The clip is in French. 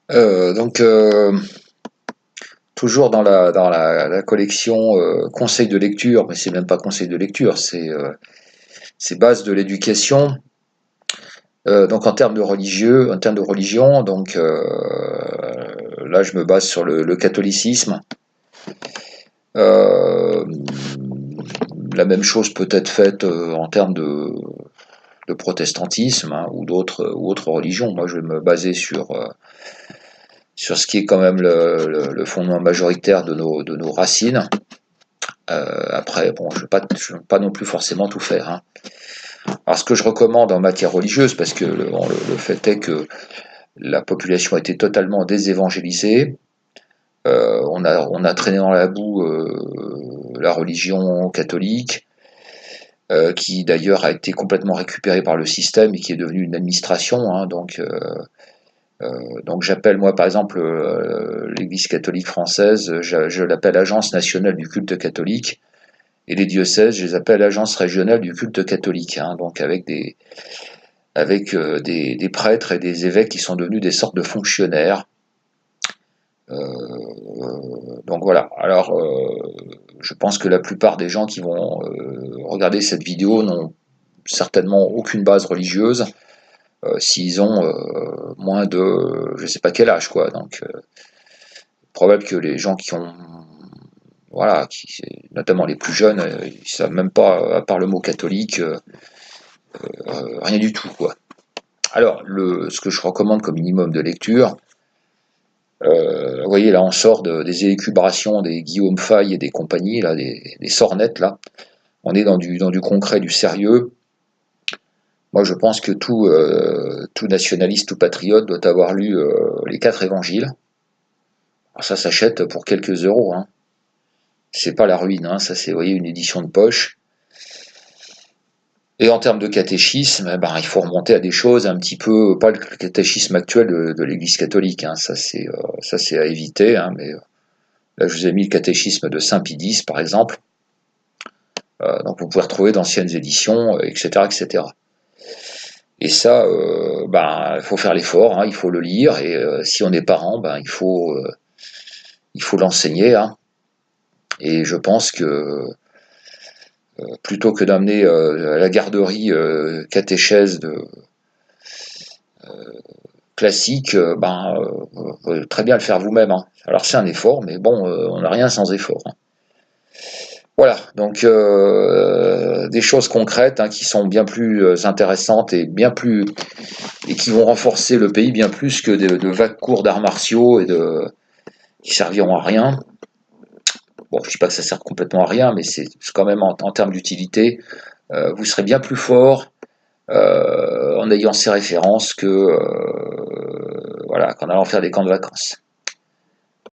Donc toujours dans la collection conseils de lecture, mais c'est même pas conseils de lecture, c'est base de l'éducation. Donc en termes de religion, donc là je me base sur le catholicisme. Euh, la même chose peut être faite en termes de protestantisme, hein, ou autres religions. Moi je vais me baser sur ce qui est quand même le fondement majoritaire de nos racines. Après, bon, je ne veux pas non plus forcément tout faire, hein. Alors, ce que je recommande en matière religieuse, parce que le fait est que la population a été totalement désévangélisée, on a traîné dans la boue la religion catholique, qui d'ailleurs a été complètement récupérée par le système et qui est devenue une administration, hein, donc j'appelle moi par exemple l'Église catholique française, je l'appelle Agence nationale du culte catholique, et les diocèses, je les appelle Agence régionale du culte catholique, hein, donc des prêtres et des évêques qui sont devenus des sortes de fonctionnaires. Donc voilà. Alors, je pense que la plupart des gens qui vont regarder cette vidéo n'ont certainement aucune base religieuse, s'ils ont moins de je sais pas quel âge, quoi. Donc probable que les gens qui ont voilà, notamment les plus jeunes, ils savent même pas, à part le mot catholique, rien du tout, quoi. Alors, ce que je recommande comme minimum de lecture, vous voyez, là, on sort des élucubrations des Guillaume Fay et des compagnies, là, des sornettes, là. On est dans du concret, du sérieux. Moi, je pense que tout nationaliste, tout patriote doit avoir lu les 4 évangiles. Alors ça s'achète pour quelques euros, hein. C'est pas la ruine, hein. Ça, c'est, vous voyez, une édition de poche. Et en termes de catéchisme, eh ben, il faut remonter à des choses un petit peu, pas le catéchisme actuel de l'Église catholique, hein. Ça c'est à éviter, hein, mais là je vous ai mis le catéchisme de Saint Pie X par exemple. Donc vous pouvez retrouver d'anciennes éditions, etc., etc. Et ça, ben, il faut faire l'effort, hein, il faut le lire, et si on est parent, ben, il faut l'enseigner, hein. Et je pense que plutôt que d'amener à la garderie catéchèse classique, très bien le faire vous-même, hein. Alors c'est un effort, mais bon, on n'a rien sans effort, hein. Voilà, donc des choses concrètes, hein, qui sont bien plus intéressantes et qui vont renforcer le pays bien plus que de vagues cours d'arts martiaux qui serviront à rien. Bon, je dis pas que ça sert complètement à rien, mais c'est quand même en termes d'utilité, vous serez bien plus fort en ayant ces références que voilà, qu'en allant faire des camps de vacances.